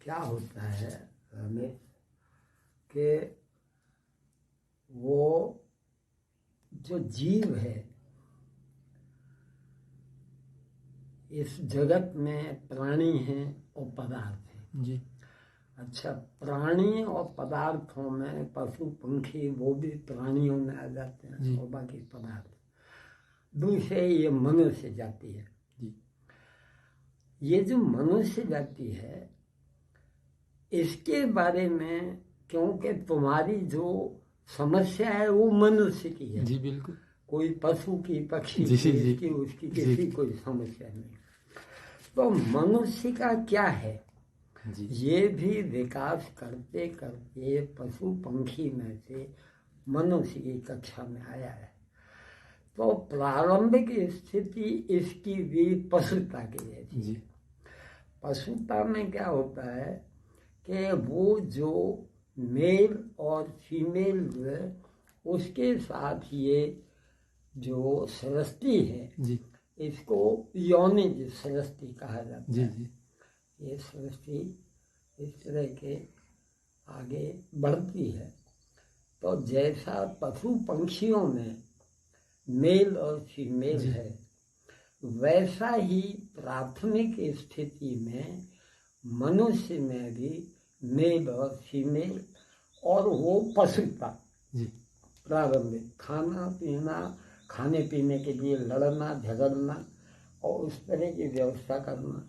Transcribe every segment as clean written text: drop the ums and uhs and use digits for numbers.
क्या होता है रमेश कि वो जो जीव है इस जगत में प्राणी हैं और पदार्थ हैं जी। अच्छा, प्राणी और पदार्थों में पशु पंखी वो भी प्राणियों में आ जाते हैं और बाकी पदार्थ। दूसरे ये मनुष्य जाति है जी। ये जो मनुष्य जाति है इसके बारे में, क्योंकि तुम्हारी जो समस्या है वो मनुष्य की है जी बिल्कुल। कोई पशु की पक्षी जी, की जी, इसकी उसकी किसी कोई समस्या नहीं। तो मनुष्य का क्या है जी। ये भी विकास करते करते पशु पंखी में से मनुष्य की कक्षा में आया है। तो प्रारंभिक स्थिति इसकी भी पशुता की जैसी जी। पशुता में क्या होता है कि वो जो मेल और फीमेल जो है उसके साथ ये जो सृष्टि है जी। इसको योनिज सृष्टि कहा जाता जी। है। जी। ये सृष्टि इस तरह के आगे बढ़ती है। तो जैसा पशु पंखियों में मेल और फीमेल है वैसा ही प्राथमिक स्थिति में मनुष्य में भी मेल और फीमेल और वो पशुता प्रारंभिक खाना पीना, खाने पीने के लिए लड़ना झगड़ना और उस तरह की व्यवस्था करना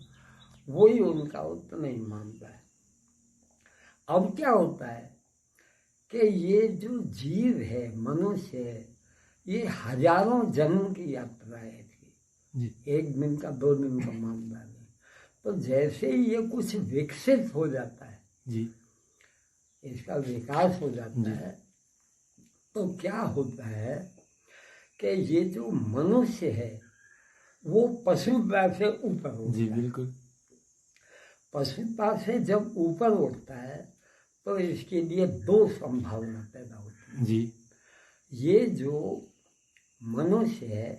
वही उनका उतना ही मानता है। अब क्या होता है कि ये जो जीव है मनुष्य है ये हजारों जन्म की यात्रा है इसकी, एक दिन का 2 दिन का मामला नहीं। तो जैसे ही ये कुछ विकसित हो जाता है जी, इसका विकास हो जाता है तो क्या होता है कि ये जो मनुष्य है वो पशुता से ऊपर उठता जी है। बिल्कुल। पशुता से जब ऊपर उठता है तो इसके लिए 2 संभावना पैदा होती है जी। ये जो मनुष्य है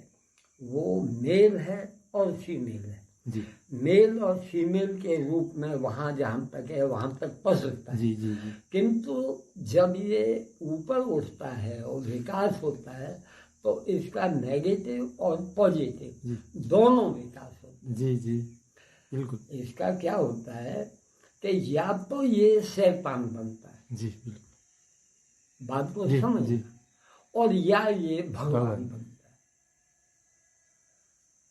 वो मेल है और फीमेल है जी। मेल और फीमेल के रूप में वहाँ जहाँ तक है वहाँ तक पसरता है। जी जी जी। किंतु जब ये ऊपर उठता है और विकास होता है तो इसका नेगेटिव और पॉजिटिव दोनों विकास होते हैं। जी जी बिल्कुल। इसका क्या होता है कि या तो ये शैतान बनता है, जी बिल्कुल, बात को समझ, और या ये भगवान बनता है।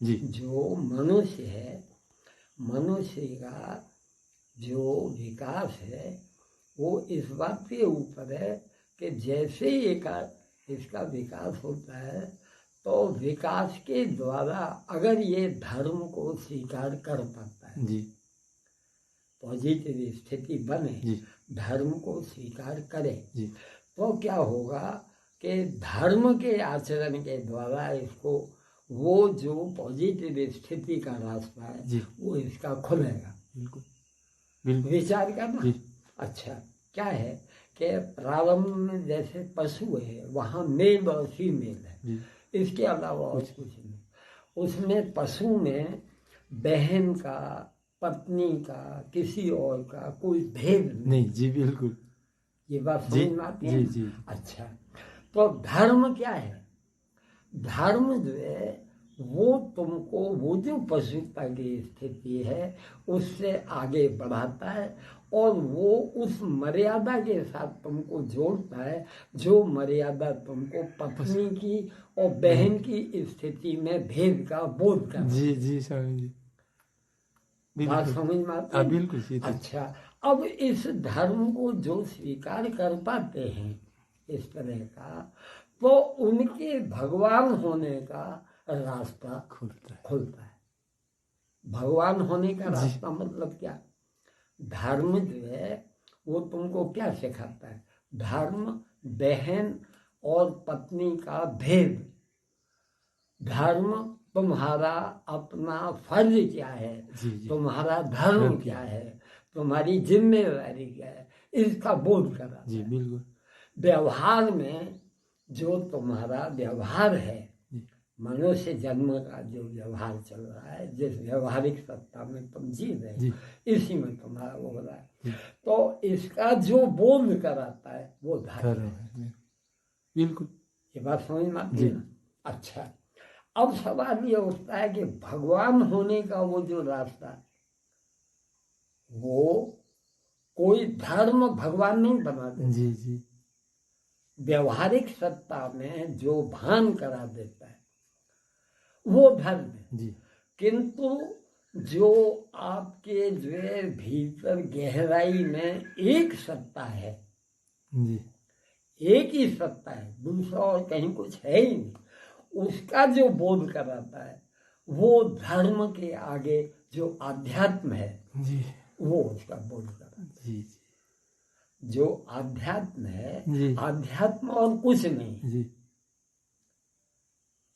जी। जो मनुष्य है मनुष्य का जो विकास है वो इस बात के ऊपर है कि जैसे ही इसका विकास होता है तो विकास के द्वारा अगर ये धर्म को स्वीकार कर पाता है जी, पॉजिटिव स्थिति बने धर्म को स्वीकार करे तो क्या होगा कि धर्म के आचरण के द्वारा इसको वो जो पॉजिटिव स्थिति का रास्ता है वो इसका खुलेगा। बिल्कुल बिल्कुल। विचार करना। अच्छा, क्या है कि प्रारंभ में जैसे पशु है वहाँ मेल और फीमेल है, इसके अलावा और कुछ नहीं। उसमें पशु में बहन का, पत्नी का, किसी और का कोई भेद नहीं। जी बिल्कुल। ये बात समझ में आती है? जी। अच्छा, तो धर्म क्या है? धर्म जो है वो तुमको वो जो पशुता की स्थिति है उससे आगे बढ़ाता है और वो उस मर्यादा के साथ तुमको जोड़ता है जो मर्यादा तुमको पत्नी की और बहन की स्थिति में भेद का बोध करता है। जी जी स्वामी जी, बात समझ में आती है? बिल्कुल। अच्छा, अब इस धर्म को जो स्वीकार कर पाते हैं इस तरह का तो उनके भगवान होने का रास्ता खुलता है। भगवान होने का रास्ता मतलब क्या? धर्म जो है वो तुमको क्या सिखाता है? धर्म बहन और पत्नी का भेद, धर्म तुम्हारा अपना फर्ज क्या है, तुम्हारा धर्म क्या है, तुम्हारी जिम्मेदारी क्या है, इसका बोध करा। जी बिल्कुल। व्यवहार में जो तुम्हारा व्यवहार है मनुष्य जन्म का जो व्यवहार चल रहा है, जिस व्यवहारिक सत्ता में तुम जी रहे जी। हो, इसी में तुम्हारा वो हो रहा है। जी। तो इसका जो बोध कराता है वो धर्म धर्म है। है। बिल्कुल। ये बात समझ में आती जी। है ना? अच्छा, अब सवाल ये उठता है कि भगवान होने का वो जो रास्ता, वो कोई धर्म भगवान नहीं बना देता। जी जी व्यवहारिक सत्ता में जो भान करा देता है वो धर्म है। जी किंतु जो आपके जो है भीतर गहराई में एक सत्ता है, जी एक ही सत्ता है, दूसरा और कहीं कुछ है ही नहीं, उसका जो बोध कराता है वो धर्म के आगे जो आध्यात्म है जी वो उसका बोध कराता है। जी जो आध्यात्म है, जी आध्यात्म और कुछ नहीं। जी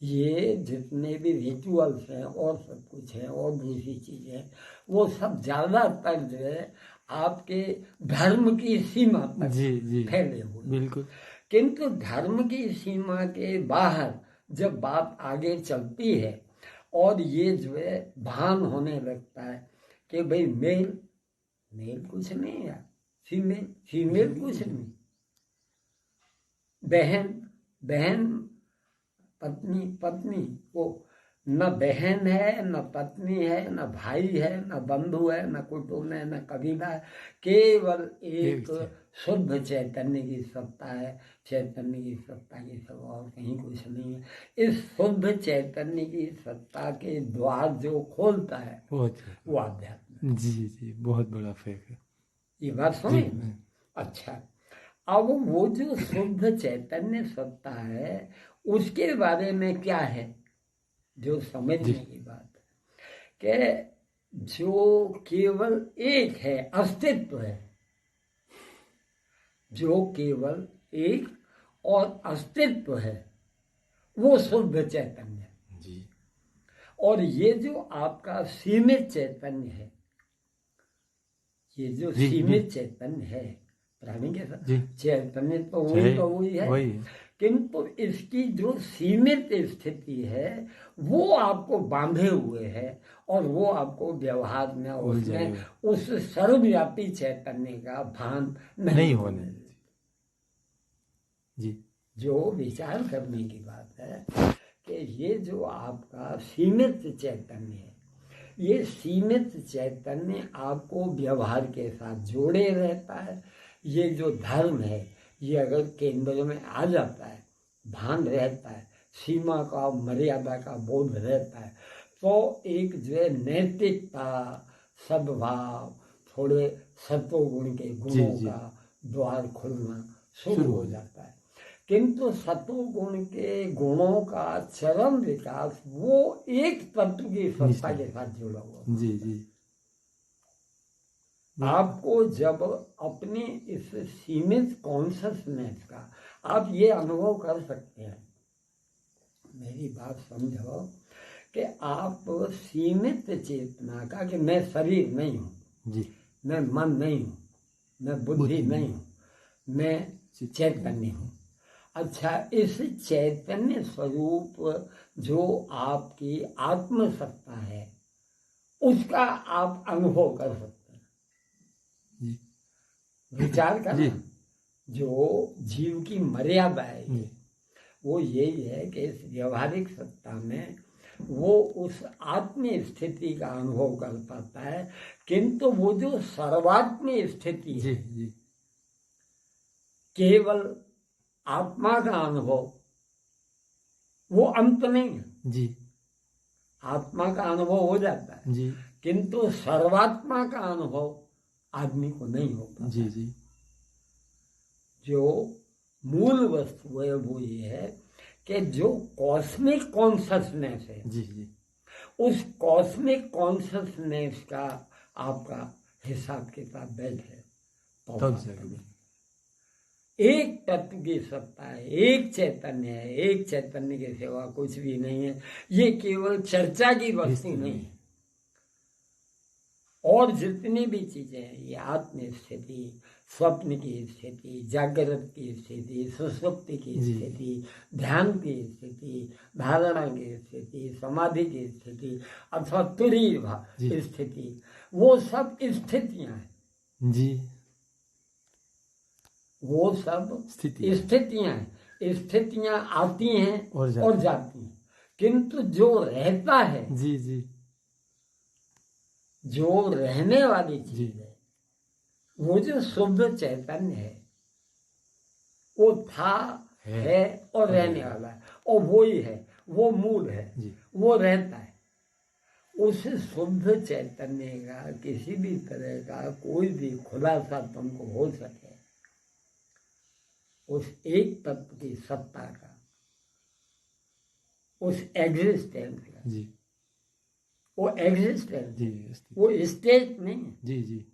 ये जितने भी रिचुअल्स हैं और सब कुछ है और दूसरी चीजें हैं, वो सब ज्यादातर जो है आपके धर्म की सीमा तक जी जी फैले हुए। बिल्कुल। किंतु धर्म की सीमा के बाहर जब बात आगे चलती है और ये जो है भान होने लगता है कि भाई मेल मेल कुछ नहीं है, फीमेल फीमेल कुछ नहीं, बहन बहन, पत्नी पत्नी, वो न बहन है, न पत्नी है, न भाई है, न बंधु है, न कुटुंब है, न कबीला है, केवल एक शुद्ध चैतन्य की सत्ता है। चैतन्य की सत्ता की सब और कहीं कुछ नहीं है। इस शुद्ध चैतन्य की सत्ता के द्वार जो खोलता है वो आध्यात्म। जी जी बहुत बड़ा फेक है। ये बात समझ। अच्छा, अब वो जो शुद्ध चैतन्य सत्ता है उसके बारे में क्या है जो समझने की बात है कि जो केवल एक है, अस्तित्व है, जो केवल एक और अस्तित्व है वो शुद्ध चैतन्य है। जी और ये जो आपका सीमित चैतन्य है, ये जो सीमित चैतन्य है प्राणी के साथ चैतन्य तो वही है, किंतु इसकी जो सीमित स्थिति है वो आपको बांधे हुए है और वो आपको व्यवहार में उसमें उस सर्वव्यापी चैतन्य का भान नहीं होने देती। जी जो विचार करने की बात है कि ये जो आपका सीमित चैतन्य है, ये सीमित चैतन्य आपको व्यवहार के साथ जोड़े रहता है। ये जो धर्म है ये अगर केंद्र में आ जाता है, भान रहता है, सीमा का मर्यादा का बोध रहता है, तो एक जो है नैतिकता, सद्भाव, थोड़े सत्वगुण के गुणों का द्वार खुलना शुरू हो जाता है। किंतु सत्वगुण के गुणों का चरम विकास वो एक तत्व की सत्ता के साथ जुड़ा हुआ। जी जी आपको जब अपनी इस सीमित कॉन्शसनेस का आप ये अनुभव कर सकते हैं, मेरी बात समझो कि आप सीमित चेतना का, कि मैं शरीर नहीं हूँ जी, मैं मन नहीं हूँ, मैं बुद्धि नहीं हूँ, मैं चैतन्य हूँ। अच्छा, इस चैतन्य स्वरूप जो आपकी आत्मसत्ता है उसका आप अनुभव कर सकते हैं। विचार करना, जो जीव की मर्यादा है वो यही है कि इस व्यवहारिक सत्ता में वो उस आत्म स्थिति का अनुभव कर पाता है, किंतु वो जो सर्वात्म स्थिति है, केवल आत्मा का अनुभव, वो अंत नहीं है जी। आत्मा का अनुभव हो जाता है जी, किंतु सर्वात्मा का अनुभव आदमी को नहीं हो पाता जी जी। जो मूल वस्तु है वो ये है कि जो कॉस्मिक कॉन्शसनेस है जी जी, उस कॉस्मिक कॉन्शसनेस का आपका हिसाब किताब बैठ है तब एक तत्व की सत्ता है, एक चैतन्य है, एक चैतन्य के सिवा कुछ भी नहीं है। ये केवल चर्चा की वस्तु नहीं है। और जितनी भी चीजें हैं, ये आत्म स्थिति, स्वप्न की स्थिति, जागृत की स्थिति, सुषुप्ति की जी। स्थिति, ध्यान की स्थिति, धारणा की स्थिति, समाधि की स्थिति अथवा तुरीय जी। स्थिति, वो सब स्थितियां हैं। जी। वो सब स्थिति। स्थितियां हैं। स्थितियां आती हैं और और जाती हैं, किंतु जो रहता है, जी। जी। जो रहने वाली जी। चीज है, वो जो शुद्ध चैतन्य है, वो था, है और रहने वाला है, और वो ही है, वो मूल है, जी। वो रहता है। उस शुद्ध चैतन्य का किसी भी तरह का कोई भी खुलासा तुमको हो सके, उस एक तत्व की सत्ता का, उस एग्जिस्टेंस का, जी। वो एग्जिस्टेंस, जी। वो स्टेट नहीं है। जी। जी।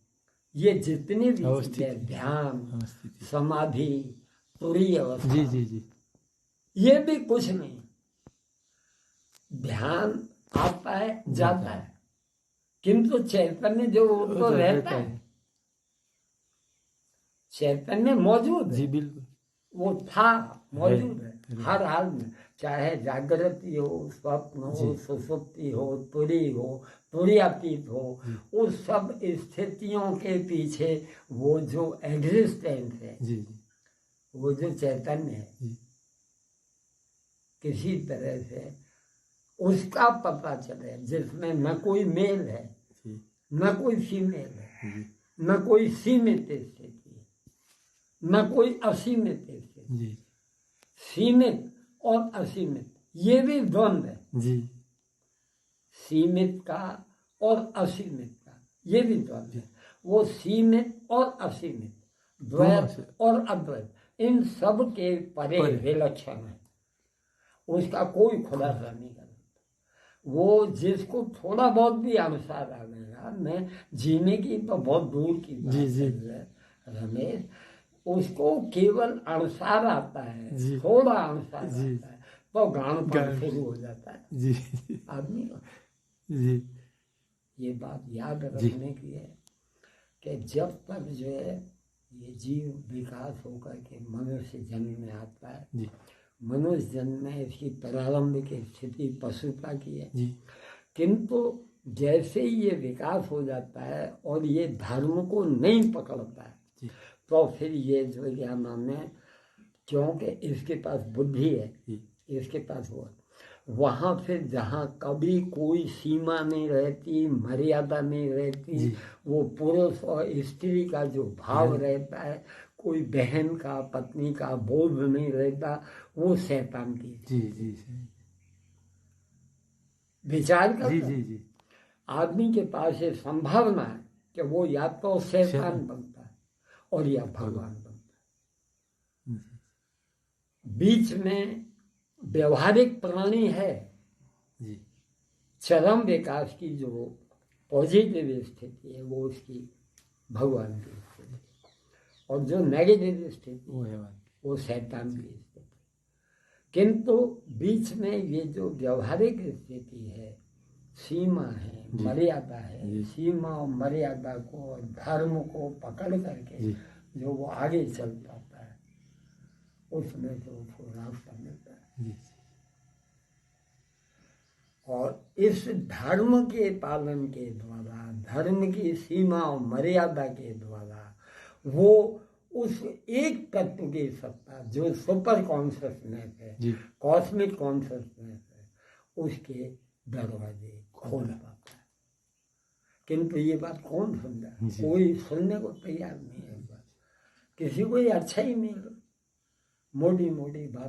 ये जितनी भी अवस्थिति। चीजें, ध्यान, अवस्थिति। समाधि, तुरीय अवस्था, जी। जी। जी। ये भी कुछ नहीं। ध्यान आता है, जाता है, किंतु चैतन्य जो वो तो रहता है। चैतन्य मौजूद है। जी बिल्कुल। वो था, मौजूद है हर हाल में, चाहे जागृति हो, स्वप्न हो, सुषुप्ति हो, तुरीयातीत हो, उस सब स्थितियों के पीछे वो जो एग्जिस्टेंस है, जी। जी। वो जो चैतन्य है, जी। किसी तरह से उसका पता चले, जिसमें न कोई मेल है, जी। न कोई फीमेल है, जी। न कोई सीमित स्थिति, न कोई असीमित स्थिति। जी। सीमित और असीमित ये भी द्वंद्व है। जी। सीमित का और असीमित का ये भी द्वंद्व है। वो सीमित और असीमित, द्वैत और अद्वैत, इन सब के परे विलक्षण है। उसका कोई खुलासा नहीं कर सकता। वो जिसको थोड़ा बहुत भी अनुसार आ गया, मैं जीने की तो बहुत दूर की बात है रमेश, उसको केवल अनुसार आता है, थोड़ा अनुसार आता है, तो गानपान शुरू हो जाता है जी। आदमी को। जी। ये बात याद रखने की है कि जब तक जो है ये जीव विकास होकर के मनुष्य जन्म में आता है, जी। मनुष्य जन्म में इसकी प्रारंभिक स्थिति पशुता की है, जी। किंतु जैसे ही ये विकास हो जाता है और ये धर्म को नहीं पकड़ता है, तो फिर ये जो क्या नाम है, क्योंकि इसके पास बुद्धि है, इसके पास वो, वहाँ फिर जहाँ कभी कोई सीमा नहीं रहती, मर्यादा नहीं रहती, वो पुरुष और स्त्री का जो भाव रहता है, कोई बहन का, पत्नी का बोध नहीं रहता, वो शैतान की। जी। जी। विचार कर, जी। जी। जी। आदमी के पास ये संभावना है कि वो या तो शैतान बनता है और या भगवान बनता है। बीच में व्यवहारिक प्राणी है, चरम विकास की जो पॉजिटिव स्थिति है वो उसकी भगवान की स्थिति, और जो नेगेटिव स्थिति वो शैतान की स्थिति। किंतु बीच में ये जो व्यवहारिक स्थिति है, सीमा है, मर्यादा है, सीमा और मर्यादा को और धर्म को पकड़ करके जो वो आगे चल पाता है, उसमें से उसको रास्ता मिलता है। और इस धर्म के पालन के द्वारा, धर्म की सीमा और मर्यादा के द्वारा वो उस एक तत्व की सत्ता जो सुपर कॉन्शियसनेस है, कॉस्मिक कॉन्शियसनेस है, उसके दरवाजे खोल पाता है। किंतु ये बात कौन समझा? कोई सुनने को तैयार नहीं है। किसी को ये अच्छा ही नहीं, मोटी मोटी बात